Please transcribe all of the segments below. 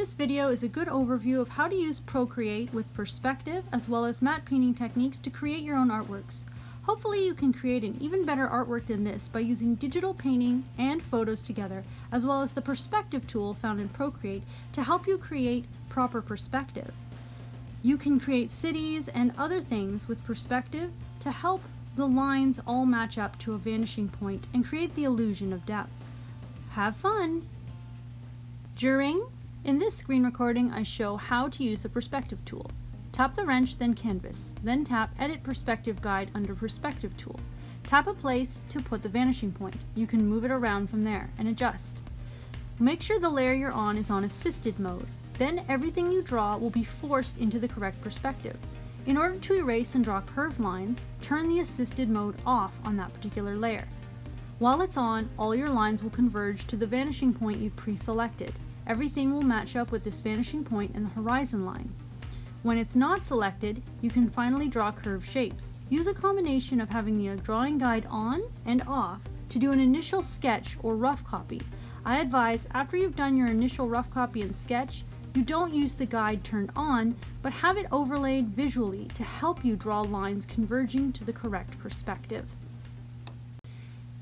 this video is a good overview of how to use Procreate with perspective as well as matte painting techniques to create your own artworks. Hopefully you can create an even better artwork than this by using digital painting and photos together, as well as the perspective tool found in Procreate to help you create proper perspective. You can create cities and other things with perspective to help the lines all match up to a vanishing point and create the illusion of depth. Have fun! In this screen recording, I show how to use the perspective tool. Tap the wrench, then canvas, then tap Edit Perspective Guide under Perspective Tool. Tap a place to put the vanishing point. You can move it around from there and adjust. Make sure the layer you're on is on assisted mode. Then everything you draw will be forced into the correct perspective. In order to erase and draw curved lines, turn the assisted mode off on that particular layer. While it's on, all your lines will converge to the vanishing point you've pre-selected. Everything will match up with this vanishing point in the horizon line. When it's not selected, you can finally draw curved shapes. Use a combination of having the drawing guide on and off to do an initial sketch or rough copy. I advise after you've done your initial rough copy and sketch, you don't use the guide turned on, but have it overlaid visually to help you draw lines converging to the correct perspective.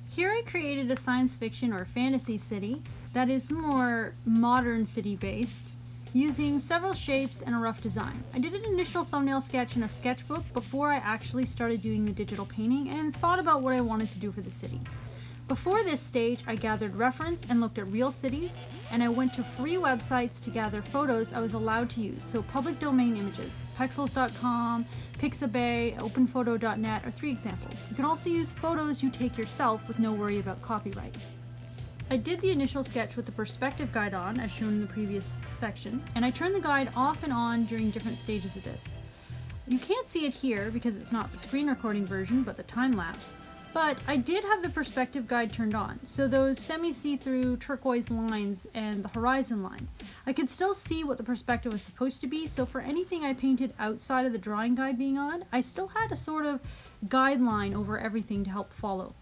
Here I created a science fiction or fantasy city that is more modern city based, using several shapes and a rough design. I did an initial thumbnail sketch in a sketchbook before I actually started doing the digital painting and thought about what I wanted to do for the city. Before this stage, I gathered reference and looked at real cities, and I went to free websites to gather photos I was allowed to use, so public domain images. Pexels.com, Pixabay, openphoto.net are 3 examples. You can also use photos you take yourself with no worry about copyright. I did the initial sketch with the perspective guide on, as shown in the previous section, and I turned the guide off and on during different stages of this. You can't see it here because it's not the screen recording version, but the time-lapse. But I did have the perspective guide turned on, so those semi-see-through turquoise lines and the horizon line. I could still see what the perspective was supposed to be, so for anything I painted outside of the drawing guide being on, I still had a sort of guideline over everything to help follow.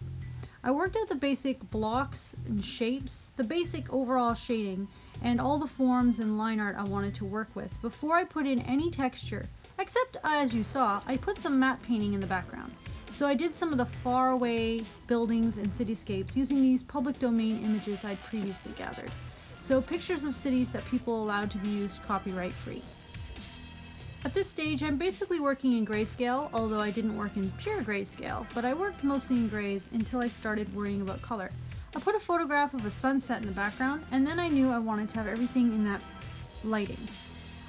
I worked out the basic blocks and shapes, the basic overall shading, and all the forms and line art I wanted to work with before I put in any texture, except as you saw, I put some matte painting in the background. So I did some of the faraway buildings and cityscapes using these public domain images I'd previously gathered. So pictures of cities that people allowed to be used copyright free. At this stage, I'm basically working in grayscale, although I didn't work in pure grayscale, but I worked mostly in grays until I started worrying about color. I put a photograph of a sunset in the background, and then I knew I wanted to have everything in that lighting.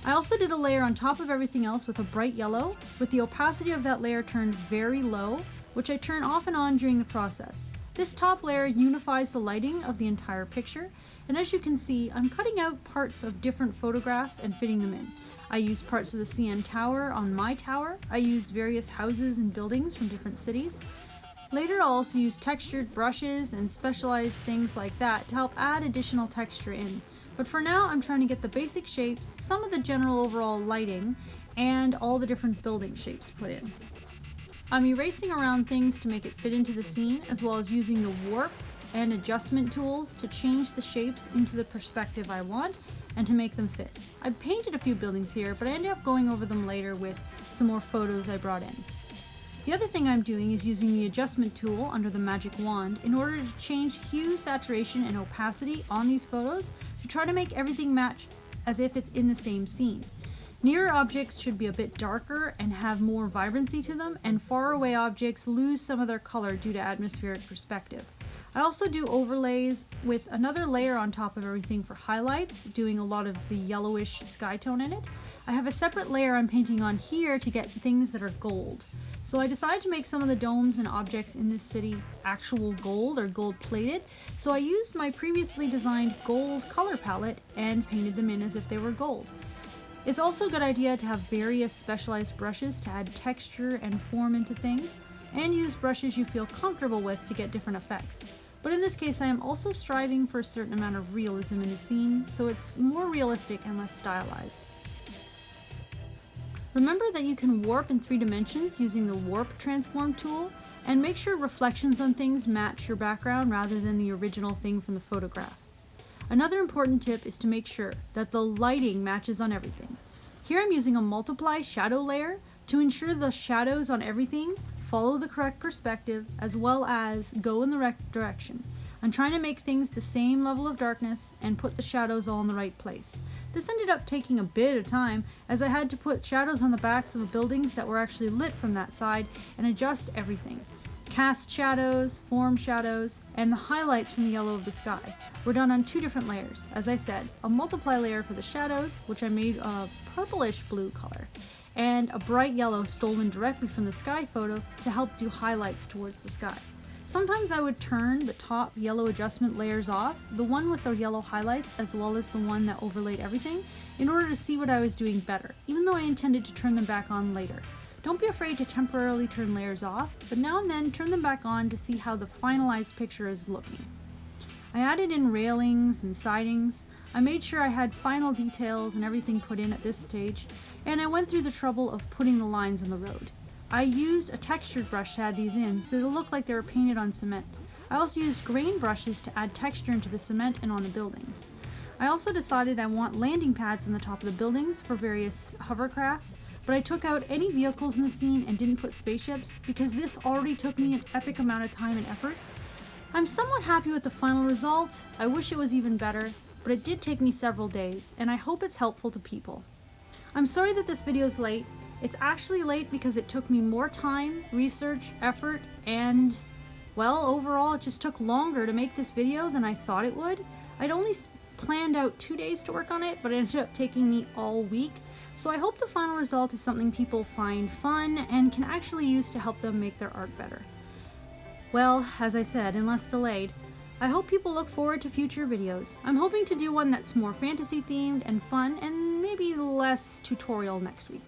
I also did a layer on top of everything else with a bright yellow, with the opacity of that layer turned very low, which I turn off and on during the process. This top layer unifies the lighting of the entire picture, and as you can see, I'm cutting out parts of different photographs and fitting them in. I used parts of the CN Tower on my tower. I used various houses and buildings from different cities. Later I'll also use textured brushes and specialized things like that to help add additional texture in. But for now I'm trying to get the basic shapes, some of the general overall lighting, and all the different building shapes put in. I'm erasing around things to make it fit into the scene, as well as using the warp and adjustment tools to change the shapes into the perspective I want and to make them fit. I painted a few buildings here, but I ended up going over them later with some more photos I brought in. The other thing I'm doing is using the adjustment tool under the magic wand in order to change hue, saturation, and opacity on these photos to try to make everything match as if it's in the same scene. Nearer objects should be a bit darker and have more vibrancy to them, and far away objects lose some of their color due to atmospheric perspective. I also do overlays with another layer on top of everything for highlights, doing a lot of the yellowish sky tone in it. I have a separate layer I'm painting on here to get things that are gold. So I decided to make some of the domes and objects in this city actual gold or gold plated, so I used my previously designed gold color palette and painted them in as if they were gold. It's also a good idea to have various specialized brushes to add texture and form into things, and use brushes you feel comfortable with to get different effects. But in this case I am also striving for a certain amount of realism in the scene, so it's more realistic and less stylized. Remember that you can warp in 3 dimensions using the warp transform tool, and make sure reflections on things match your background rather than the original thing from the photograph. Another important tip is to make sure that the lighting matches on everything. Here I'm using a multiply shadow layer to ensure the shadows on everything follow the correct perspective as well as go in the right direction. I'm trying to make things the same level of darkness and put the shadows all in the right place. This ended up taking a bit of time as I had to put shadows on the backs of buildings that were actually lit from that side and adjust everything. Cast shadows, form shadows, and the highlights from the yellow of the sky were done on 2 different layers. As I said, a multiply layer for the shadows, which I made a purplish blue color, and a bright yellow stolen directly from the sky photo to help do highlights towards the sky. Sometimes I would turn the top yellow adjustment layers off, the one with the yellow highlights as well as the one that overlaid everything, in order to see what I was doing better, even though I intended to turn them back on later. Don't be afraid to temporarily turn layers off, but now and then turn them back on to see how the finalized picture is looking. I added in railings and sidings. I made sure I had final details and everything put in at this stage, and I went through the trouble of putting the lines on the road. I used a textured brush to add these in so they looked like they were painted on cement. I also used grain brushes to add texture into the cement and on the buildings. I also decided I want landing pads on the top of the buildings for various hovercrafts, but I took out any vehicles in the scene and didn't put spaceships because this already took me an epic amount of time and effort. I'm somewhat happy with the final result. I wish it was even better, but it did take me several days, and I hope it's helpful to people. I'm sorry that this video is late. It's actually late because it took me more time, research, effort, and, well, overall it just took longer to make this video than I thought it would. I'd only planned out 2 days to work on it, but it ended up taking me all week. So I hope the final result is something people find fun and can actually use to help them make their art better. Well, as I said, and less delayed, I hope people look forward to future videos. I'm hoping to do one that's more fantasy themed and fun and maybe less tutorial next week.